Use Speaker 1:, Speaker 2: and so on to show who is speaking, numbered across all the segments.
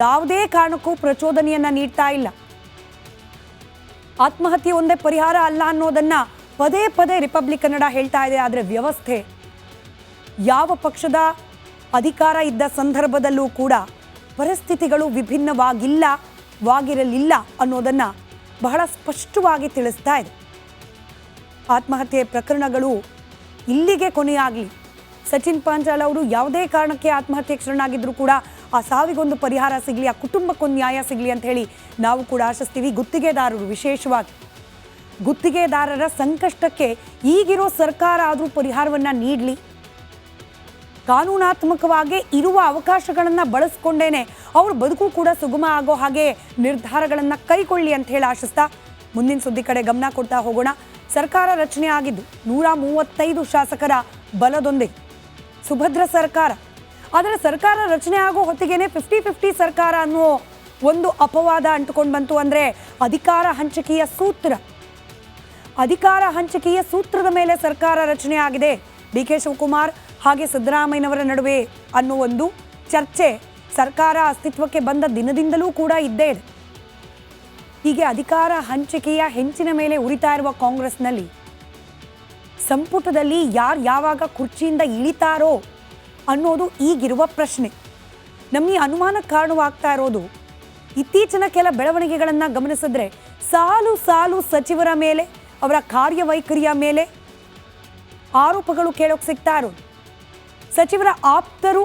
Speaker 1: ಯಾವುದೇ ಕಾರಣಕ್ಕೂ ಪ್ರಚೋದನೆಯನ್ನ ನೀಡ್ತಾ ಇಲ್ಲ. ಆತ್ಮಹತ್ಯೆ ಒಂದೇ ಪರಿಹಾರ ಅಲ್ಲ ಅನ್ನೋದನ್ನ ಪದೇ ಪದೇ ರಿಪಬ್ಲಿಕ್ ಕನ್ನಡ ಹೇಳ್ತಾ ಇದೆ. ಆದರೆ ವ್ಯವಸ್ಥೆ ಯಾವ ಪಕ್ಷದ ಅಧಿಕಾರ ಇದ್ದ ಸಂದರ್ಭದಲ್ಲೂ ಕೂಡ ಪರಿಸ್ಥಿತಿಗಳು ವಿಭಿನ್ನವಾಗಿರಲಿಲ್ಲ ಅನ್ನೋದನ್ನ ಬಹಳ ಸ್ಪಷ್ಟವಾಗಿ ತಿಳಿಸ್ತಾ ಇದೆ. ಆತ್ಮಹತ್ಯೆ ಪ್ರಕರಣಗಳು ಇಲ್ಲಿಗೆ ಕೊನೆಯಾಗಲಿ. ಸಚಿನ್ ಪಾಂಚಾಲ್ ಅವರು ಯಾವುದೇ ಕಾರಣಕ್ಕೆ ಆತ್ಮಹತ್ಯೆಗೆ ಶರಣಾಗಿದ್ರು ಕೂಡ ಆ ಸಾವಿಗೊಂದು ಪರಿಹಾರ ಸಿಗಲಿ, ಆ ಕುಟುಂಬಕ್ಕೊಂದು ನ್ಯಾಯ ಸಿಗಲಿ ಅಂತ ಹೇಳಿ ನಾವು ಕೂಡ ಆಶಿಸ್ತೀವಿ. ಗುತ್ತಿಗೆದಾರರು, ವಿಶೇಷವಾಗಿ ಗುತ್ತಿಗೆದಾರರ ಸಂಕಷ್ಟಕ್ಕೆ ಈಗಿರೋ ಸರ್ಕಾರ ಆದರೂ ಪರಿಹಾರವನ್ನು ನೀಡಲಿ. ಕಾನೂನಾತ್ಮಕವಾಗಿ ಇರುವ ಅವಕಾಶಗಳನ್ನು ಬಳಸ್ಕೊಂಡೇನೆ ಅವ್ರ ಬದುಕು ಕೂಡ ಸುಗಮ ಆಗೋ ಹಾಗೆ ನಿರ್ಧಾರಗಳನ್ನು ಕೈಗೊಳ್ಳಿ ಅಂತ ಹೇಳಿ ಆಶಿಸ್ತಾ ಮುಂದಿನ ಸುದ್ದಿ ಕಡೆ ಗಮನ ಕೊಡ್ತಾ ಹೋಗೋಣ. ಸರ್ಕಾರ ರಚನೆ ಆಗಿದ್ದು 135 ಶಾಸಕರ ಬಲದೊಂದಿಗೆ ಸುಭದ್ರ ಸರ್ಕಾರ. ಆದರೆ ಸರ್ಕಾರ ರಚನೆ ಆಗೋ ಹೊತ್ತಿಗೆನೆ 50-50 ಸರ್ಕಾರ ಅನ್ನೋ ಒಂದು ಅಪವಾದ ಅಂಟುಕೊಂಡು ಬಂತು. ಅಂದರೆ ಅಧಿಕಾರ ಹಂಚಿಕೆಯ ಸೂತ್ರದ ಮೇಲೆ ಸರ್ಕಾರ ರಚನೆ ಆಗಿದೆ. ಡಿ.ಕೆ. ಶಿವಕುಮಾರ್ ಹಾಗೆ ಸಿದ್ದರಾಮಯ್ಯನವರ ನಡುವೆ ಅನ್ನೋ ಒಂದು ಚರ್ಚೆ ಸರ್ಕಾರ ಅಸ್ತಿತ್ವಕ್ಕೆ ಬಂದ ದಿನದಿಂದಲೂ ಕೂಡ ಇದ್ದೇ ಇದೆ. ಹೀಗೆ ಅಧಿಕಾರ ಹಂಚಿಕೆಯ ಹೆಂಚಿನ ಮೇಲೆ ಉರಿತಾ ಇರುವ ಕಾಂಗ್ರೆಸ್ನಲ್ಲಿ ಸಂಪುಟದಲ್ಲಿ ಯಾವಾಗ ಕುರ್ಚಿಯಿಂದ ಇಳಿತಾರೋ ಅನ್ನೋದು ಈಗಿರುವ ಪ್ರಶ್ನೆ. ನಮ್ಮ ಈ ಅನುಮಾನಕ್ಕೆ ಕಾರಣವಾಗ್ತಾ ಇರೋದು ಇತ್ತೀಚಿನ ಕೆಲ ಬೆಳವಣಿಗೆಗಳನ್ನು ಗಮನಿಸಿದ್ರೆ ಸಾಲು ಸಚಿವರ ಮೇಲೆ, ಅವರ ಕಾರ್ಯವೈಖರಿಯ ಮೇಲೆ ಆರೋಪಗಳು ಕೇಳೋಕೆ ಸಿಗ್ತಾ ಇರೋದು. ಸಚಿವರ ಆಪ್ತರು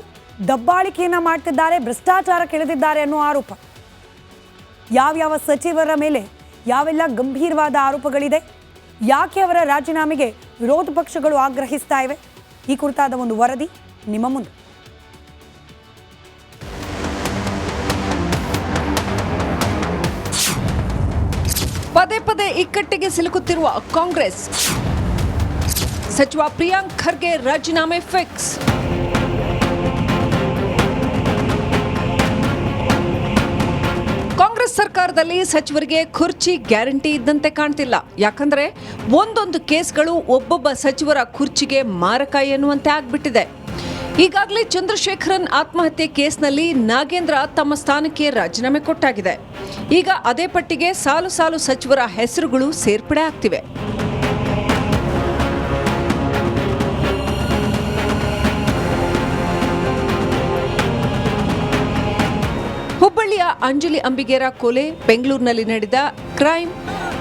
Speaker 1: ದಬ್ಬಾಳಿಕೆಯನ್ನು ಮಾಡ್ತಿದ್ದಾರೆ, ಭ್ರಷ್ಟಾಚಾರಕ್ಕಿಳಿದಿದ್ದಾರೆ ಅನ್ನೋ ಆರೋಪ. ಯಾವ್ಯಾವ ಸಚಿವರ ಮೇಲೆ ಯಾವೆಲ್ಲ ಗಂಭೀರವಾದ ಆರೋಪಗಳಿದೆ, ಯಾಕೆ ಅವರ ರಾಜೀನಾಮೆಗೆ ವಿರೋಧ ಪಕ್ಷಗಳು ಆಗ್ರಹಿಸ್ತಾ ಇವೆ, ಈ ಕುರಿತಾದ ಒಂದು ವರದಿ ನಿಮ್ಮ ಮುಂದೆ.
Speaker 2: ಪದೇ ಪದೇ ಇಕ್ಕಟ್ಟಿಗೆ ಸಿಲುಕುತ್ತಿರುವ ಕಾಂಗ್ರೆಸ್. ಸಚಿವ ಪ್ರಿಯಾಂಕ್ ಖರ್ಗೆ ರಾಜೀನಾಮೆ ಫಿಕ್ಸ್. ಕಾಂಗ್ರೆಸ್ ಸರ್ಕಾರದಲ್ಲಿ ಸಚಿವರಿಗೆ ಕುರ್ಚಿ ಗ್ಯಾರಂಟಿ ಇದ್ದಂತೆ ಕಾಣ್ತಿಲ್ಲ. ಯಾಕಂದ್ರೆ ಒಂದೊಂದು ಕೇಸ್ಗಳು ಒಬ್ಬೊಬ್ಬ ಸಚಿವರ ಕುರ್ಚಿಗೆ ಮಾರಕ ಎನ್ನುವಂತೆ ಆಗ್ಬಿಟ್ಟಿದೆ. ಈಗಾಗಲೇ ಚಂದ್ರಶೇಖರನ್ ಆತ್ಮಹತ್ಯೆ ಕೇಸ್ನಲ್ಲಿ ನಾಗೇಂದ್ರ ತಮ್ಮ ಸ್ಥಾನಕ್ಕೆ ರಾಜೀನಾಮೆ ಕೊಟ್ಟಾಗಿದೆ. ಈಗ ಅದೇ ಪಟ್ಟಿಗೆ ಸಾಲು ಸಚಿವರ ಹೆಸರುಗಳು ಸೇರ್ಪಡೆ ಆಗ್ತಿವೆ. ಹುಬ್ಬಳ್ಳಿಯ ಅಂಜಲಿ ಅಂಬಿಗೇರ ಕೊಲೆ, ಬೆಂಗಳೂರಿನಲ್ಲಿ ನಡೆದ ಕ್ರೈಮ್,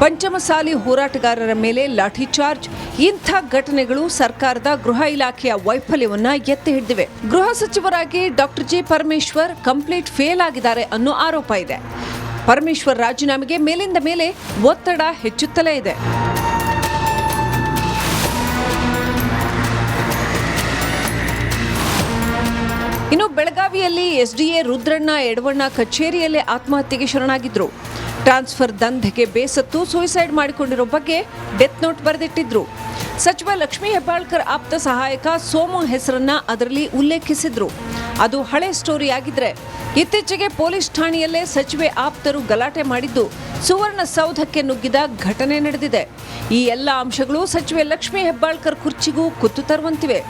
Speaker 2: ಪಂಚಮಸಾಲಿ ಹೋರಾಟಗಾರರ ಮೇಲೆ ಲಾಠಿ ಚಾರ್ಜ್, ಇಂಥ ಘಟನೆಗಳು ಸರ್ಕಾರದ ಗೃಹ ಇಲಾಖೆಯ ವೈಫಲ್ಯವನ್ನ ಎತ್ತಿ ಹಿಡಿದಿವೆ. ಗೃಹ ಸಚಿವರಾಗಿ doctor G Parameshwar complete fail ಆಗಿದ್ದಾರೆ ಅನ್ನೋ ಆರೋಪ ಇದೆ. ಪರಮೇಶ್ವರ್ ರಾಜೀನಾಮೆಗೆ ಮೇಲಿಂದ ಮೇಲೆ ಒತ್ತಡ ಹೆಚ್ಚುತ್ತಲೇ ಇದೆ. ಇನ್ನು ಬೆಳಗಾವಿಯಲ್ಲಿ ಎಸ್ಡಿಎ ರುದ್ರಣ್ಣ ಯಡವಣ್ಣ ಕಚೇರಿಯಲ್ಲೇ ಆತ್ಮಹತ್ಯೆಗೆ ಶರಣಾಗಿದ್ರು. ಟ್ರಾನ್ಸ್ಫರ್ ದಂಧೆಗೆ ಬೇಸತ್ತು ಸೂಸೈಡ್ ಮಾಡಿಕೊಂಡಿರೋ ಬಗ್ಗೆ ಡೆತ್ ನೋಟ್ ಬರೆದಿಟ್ಟಿದ್ರು. ಸಚಿವ ಲಕ್ಷ್ಮೀ ಹೆಬ್ಬಾಳ್ಕರ್ ಆಪ್ತ ಸಹಾಯಕ ಸೋಮು ಹೆಸರನ್ನ ಅದರಲ್ಲಿ ಉಲ್ಲೇಖಿಸಿದ್ರು. ಅದು ಹಳೆ ಸ್ಟೋರಿ ಆಗಿದ್ರೆ, ಇತ್ತೀಚೆಗೆ ಪೊಲೀಸ್ ಠಾಣೆಯಲ್ಲೇ ಸಚಿವೆ ಆಪ್ತರು ಗಲಾಟೆ ಮಾಡಿದ್ದು ಸುವರ್ಣಸೌಧಕ್ಕೆ ನುಗ್ಗಿದ ಘಟನೆ ನಡೆದಿದೆ. ಈ ಎಲ್ಲ ಅಂಶಗಳು ಸಚಿವೆ ಲಕ್ಷ್ಮೀ ಹೆಬ್ಬಾಳ್ಕರ್ ಕುರ್ಚಿಗೂ ಕುತ್ತು ತರುವಂತಿವೆ.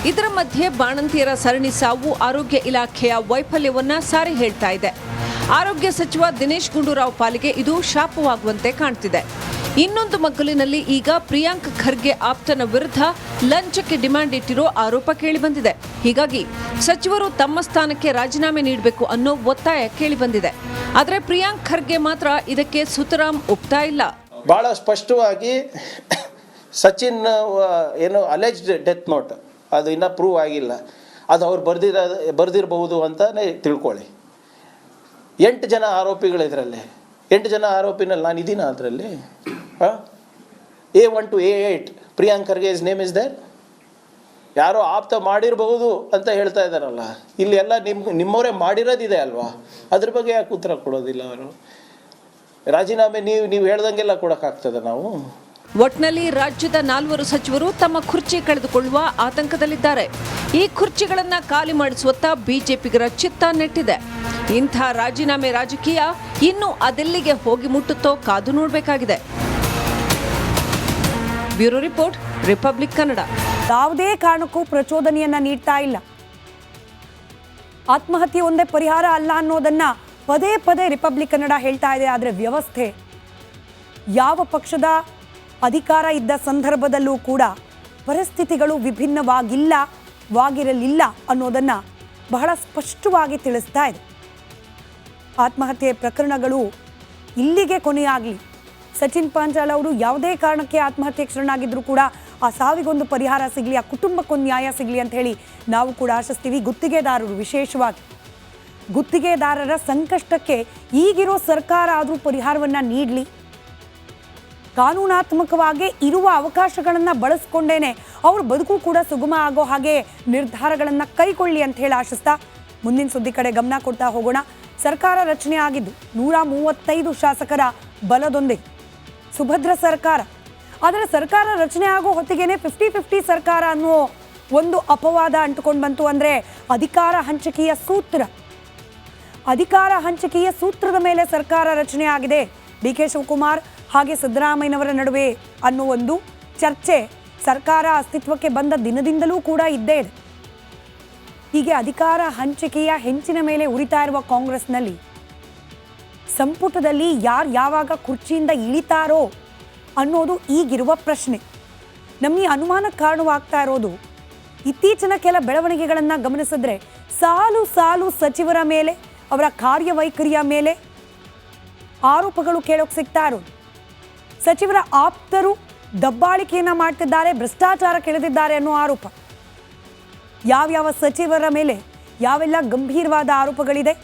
Speaker 2: ಇದರ ಮಧ್ಯೆ ಬಾಣಂತಿಯರ ಸರಣಿ ಸಾವು ಆರೋಗ್ಯ ಇಲಾಖೆಯ ವೈಫಲ್ಯವನ್ನ ಸಾರಿ ಹೇಳ್ತಾ ಇದೆ. ಆರೋಗ್ಯ ಸಚಿವ ದಿನೇಶ್ ಗುಂಡೂರಾವ್ ಪಾಲಿಗೆ ಇದು ಶಾಪವಾಗುವಂತೆ ಕಾಣ್ತಿದೆ. ಇನ್ನೊಂದು ಮಗ್ಗಲಿನಲ್ಲಿ ಈಗ ಪ್ರಿಯಾಂಕ್ ಖರ್ಗೆ ಆಪ್ತನ ವಿರುದ್ಧ ಲಂಚಕ್ಕೆ ಡಿಮ್ಯಾಂಡ್ ಇಟ್ಟಿರೋ ಆರೋಪ ಕೇಳಿಬಂದಿದೆ. ಹೀಗಾಗಿ ಸಚಿವರು ತಮ್ಮ ಸ್ಥಾನಕ್ಕೆ ರಾಜೀನಾಮೆ ನೀಡಬೇಕು ಅನ್ನೋ ಒತ್ತಾಯ ಕೇಳಿಬಂದಿದೆ. ಆದರೆ ಪ್ರಿಯಾಂಕ್ ಖರ್ಗೆ ಮಾತ್ರ ಇದಕ್ಕೆ ಸುತರಾಂ ಒಪ್ತಾ ಇಲ್ಲ.
Speaker 3: ಬಹಳ ಸ್ಪಷ್ಟವಾಗಿ ಸಚಿನ್ ಏನು ಅಲೆಜ್ಡ್ ಡೆತ್ ನೋಟ್ ಅದು ಇನ್ನೂ ಪ್ರೂವ್ ಆಗಿಲ್ಲ, ಅದು ಅವ್ರು ಬರ್ದಿರಬಹುದು ಅಂತಲೇ ತಿಳ್ಕೊಳ್ಳಿ. 8 ಜನ ಆರೋಪಿಗಳು ಇದರಲ್ಲಿ. 8 ಜನ ಆರೋಪಿನಲ್ಲಿ ನಾನು ಇದ್ದೀನ ಅದರಲ್ಲಿ. A1 to A8 Priyank Kharge is name is there. ಯಾರೋ ಆಪ್ತ ಮಾಡಿರಬಹುದು ಅಂತ ಹೇಳ್ತಾ ಇದ್ದಾರಲ್ಲ, ಇಲ್ಲಿ ಎಲ್ಲ ನಿಮ್ಮವರೇ ಮಾಡಿರೋದಿದೆ ಅಲ್ವಾ, ಅದ್ರ ಬಗ್ಗೆ ಯಾಕೆ ಉತ್ತರ ಕೊಡೋದಿಲ್ಲ ಅವರು? ರಾಜೀನಾಮೆ ನೀವು ಹೇಳ್ದಂಗೆಲ್ಲ ಕೊಡೋಕ್ಕಾಗ್ತದೆ ನಾವು?
Speaker 2: ಒಟ್ನಲ್ಲಿ ರಾಜ್ಯದ 4 ಸಚಿವರು ತಮ್ಮ ಕುರ್ಚಿ ಕಳೆದುಕೊಳ್ಳುವ ಆತಂಕದಲ್ಲಿದ್ದಾರೆ. ಈ ಕುರ್ಚಿಗಳನ್ನ ಖಾಲಿ ಮಾಡಿಸುವತ್ತ ಬಿಜೆಪಿಗರ ಚಿತ್ತ ನೆಟ್ಟಿದೆ. ಇಂಥ ರಾಜೀನಾಮೆ ರಾಜಕೀಯ ಇನ್ನು ಅದೆಲ್ಲಿಗೆ ಹೋಗಿ ಮುಟ್ಟುತ್ತೋ ಕಾದು ನೋಡಬೇಕಾಗಿದೆ. Bureau report, republic Kannada.
Speaker 1: ಯಾವುದೇ ಕಾರಣಕ್ಕೂ ಪ್ರಚೋದನೆಯನ್ನ ನೀಡ್ತಾ ಇಲ್ಲ. ಆತ್ಮಹತ್ಯೆ ಒಂದೇ ಪರಿಹಾರ ಅಲ್ಲ ಅನ್ನೋದನ್ನ ಪದೇ ಪದೇ ರಿಪಬ್ಲಿಕ್ ಕನ್ನಡ ಹೇಳ್ತಾ ಇದೆ. ಆದರೆ ವ್ಯವಸ್ಥೆ ಯಾವ ಪಕ್ಷದ ಅಧಿಕಾರ ಇದ್ದ ಸಂದರ್ಭದಲ್ಲೂ ಕೂಡ ಪರಿಸ್ಥಿತಿಗಳು ವಿಭಿನ್ನವಾಗಿರಲಿಲ್ಲ ಅನ್ನೋದನ್ನ ಬಹಳ ಸ್ಪಷ್ಟವಾಗಿ ತಿಳಿಸ್ತಾ ಇದೆ. ಆತ್ಮಹತ್ಯೆ ಪ್ರಕರಣಗಳು ಇಲ್ಲಿಗೆ ಕೊನೆಯಾಗಲಿ. ಸಚಿನ್ ಪಾಂಚಾಲ್ ಅವರು ಯಾವುದೇ ಕಾರಣಕ್ಕೆ ಆತ್ಮಹತ್ಯೆಗೆ ಶರಣಾಗಿದ್ದರೂ ಕೂಡ ಆ ಸಾವಿಗೊಂದು ಪರಿಹಾರ ಸಿಗಲಿ, ಆ ಕುಟುಂಬಕ್ಕೊಂದು ನ್ಯಾಯ ಸಿಗಲಿ ಅಂತ ಹೇಳಿ ನಾವು ಕೂಡ ಆಶಿಸ್ತೀವಿ. ಗುತ್ತಿಗೆದಾರರು, ವಿಶೇಷವಾಗಿ ಗುತ್ತಿಗೆದಾರರ ಸಂಕಷ್ಟಕ್ಕೆ ಈಗಿರೋ ಸರ್ಕಾರ ಆದರೂ ಪರಿಹಾರವನ್ನು ನೀಡಲಿ. ಕಾನೂನಾತ್ಮಕವಾಗಿ ಇರುವ ಅವಕಾಶಗಳನ್ನು ಬಳಸ್ಕೊಂಡೇನೆ ಅವ್ರ ಬದುಕು ಕೂಡ ಸುಗಮ ಆಗೋ ಹಾಗೆ ನಿರ್ಧಾರಗಳನ್ನು ಕೈಗೊಳ್ಳಿ ಅಂತ ಹೇಳಿ ಆಶಿಸ್ತಾ ಮುಂದಿನ ಸುದ್ದಿ ಕಡೆ ಗಮನ ಕೊಡ್ತಾ ಹೋಗೋಣ. ಸರ್ಕಾರ ರಚನೆ ಆಗಿದ್ದು 135 ಶಾಸಕರ ಬಲದೊಂದಿಗೆ ಸುಭದ್ರ ಸರ್ಕಾರ. ಆದರೆ ಸರ್ಕಾರ ರಚನೆ ಆಗೋ ಹೊತ್ತಿಗೆನೆ 50-50 ಸರ್ಕಾರ ಅನ್ನೋ ಒಂದು ಅಪವಾದ ಅಂಟುಕೊಂಡು ಬಂತು. ಅಂದರೆ ಅಧಿಕಾರ ಹಂಚಿಕೆಯ ಸೂತ್ರದ ಮೇಲೆ ಸರ್ಕಾರ ರಚನೆ ಆಗಿದೆ. ಡಿ.ಕೆ. ಶಿವಕುಮಾರ್ ಹಾಗೆ ಸಿದ್ದರಾಮಯ್ಯನವರ ನಡುವೆ ಅನ್ನೋ ಒಂದು ಚರ್ಚೆ ಸರ್ಕಾರ ಅಸ್ತಿತ್ವಕ್ಕೆ ಬಂದ ದಿನದಿಂದಲೂ ಕೂಡ ಇದ್ದೇ ಇದೆ. ಹೀಗೆ ಅಧಿಕಾರ ಹಂಚಿಕೆಯ ಹೆಂಚಿನ ಮೇಲೆ ಉರಿತಾ ಇರುವ ಕಾಂಗ್ರೆಸ್ನಲ್ಲಿ ಸಂಪುಟದಲ್ಲಿ ಯಾವಾಗ ಕುರ್ಚಿಯಿಂದ ಇಳಿತಾರೋ ಅನ್ನೋದು ಈಗಿರುವ ಪ್ರಶ್ನೆ. ನಮಗೆ ಅನುಮಾನಕ್ಕೆ ಕಾರಣವಾಗ್ತಾ ಇರೋದು ಇತ್ತೀಚಿನ ಕೆಲ ಬೆಳವಣಿಗೆಗಳನ್ನು ಗಮನಿಸಿದ್ರೆ ಸಾಲು ಸಚಿವರ ಮೇಲೆ, ಅವರ ಕಾರ್ಯವೈಖರಿಯ ಮೇಲೆ ಆರೋಪಗಳು ಕೇಳೋಕೆ ಸಿಗ್ತಾ ಇರೋದು. ಸಚಿವರ ಆಪ್ತರು ದಬ್ಬಾಳಿಕೆಯನ್ನ ಮಾಡ್ತಿದ್ದಾರೆ, ಭ್ರಷ್ಟಾಚಾರಕ್ಕೆ ಇಳಿದಿದ್ದಾರೆ ಅನ್ನೋ ಆರೋಪ. ಯಾವ್ಯಾವ ಸಚಿವರ ಮೇಲೆ ಯಾವೆಲ್ಲ ಗಂಭೀರವಾದ ಆರೋಪಗಳಿದೆ,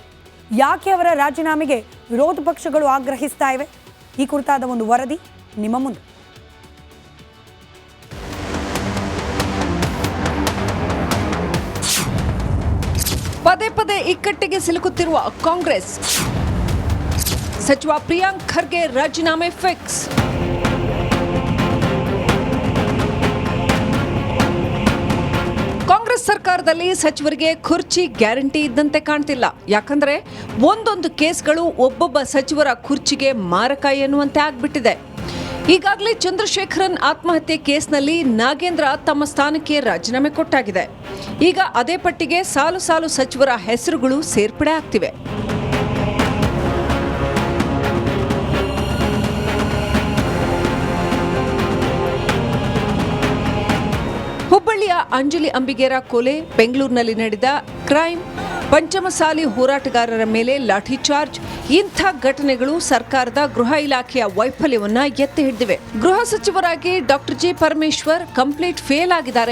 Speaker 1: ಯಾಕೆ ಅವರ ರಾಜೀನಾಮೆಗೆ ವಿರೋಧ ಪಕ್ಷಗಳು ಆಗ್ರಹಿಸ್ತಾ ಇವೆ, ಈ ಕುರಿತಾದ ಒಂದು ವರದಿ ನಿಮ್ಮ ಮುಂದೆ.
Speaker 2: ಪದೇ ಪದೇ ಇಕ್ಕಟ್ಟಿಗೆ ಸಿಲುಕುತ್ತಿರುವ ಕಾಂಗ್ರೆಸ್. ಸಚಿವ ಪ್ರಿಯಾಂಕ್ ಖರ್ಗೆ ರಾಜೀನಾಮೆ ಫಿಕ್ಸ್. ಕಾಂಗ್ರೆಸ್ ಸರ್ಕಾರದಲ್ಲಿ ಸಚಿವರಿಗೆ ಕುರ್ಚಿ ಗ್ಯಾರಂಟಿ ಇದ್ದಂತೆ ಕಾಣ್ತಿಲ್ಲ. ಯಾಕಂದ್ರೆ ಒಂದೊಂದು ಕೇಸ್ಗಳು ಒಬ್ಬೊಬ್ಬ ಸಚಿವರ ಕುರ್ಚಿಗೆ ಮಾರಕ ಎನ್ನುವಂತೆ ಆಗ್ಬಿಟ್ಟಿದೆ. ಈಗಾಗಲೇ ಚಂದ್ರಶೇಖರನ್ ಆತ್ಮಹತ್ಯೆ ಕೇಸ್ನಲ್ಲಿ ನಾಗೇಂದ್ರ ತಮ್ಮ ಸ್ಥಾನಕ್ಕೆ ರಾಜೀನಾಮೆ ಕೊಟ್ಟಾಗಿದೆ. ಈಗ ಅದೇ ಪಟ್ಟಿಗೆ ಸಾಲು ಸಚಿವರ ಹೆಸರುಗಳು ಸೇರ್ಪಡೆ ಆಗ್ತಿವೆ. ಹುಬ್ಬಳ್ಳಿಯ ಅಂಜಲಿ ಅಂಬಿಗೇರ ಕೊಲೆ, ಬೆಂಗಳೂರಿನಲ್ಲಿ ನಡೆದ ಕ್ರೈಮ್, ಪಂಚಮಸಾಲಿ ಹೋರಾಟಗಾರರ ಮೇಲೆ ಲಾಠಿ ಚಾರ್ಜ್, ಇಂಥ ಘಟನೆಗಳು ಸರ್ಕಾರದ ಗೃಹ ಇಲಾಖೆಯ ವೈಫಲ್ಯವನ್ನ ಎತ್ತಿ ಹಿಡಿದಿವೆ. ಗೃಹ ಸಚಿವರಾಗಿ doctor G Parameshwar complete fail ಆಗಿದ್ದಾರೆ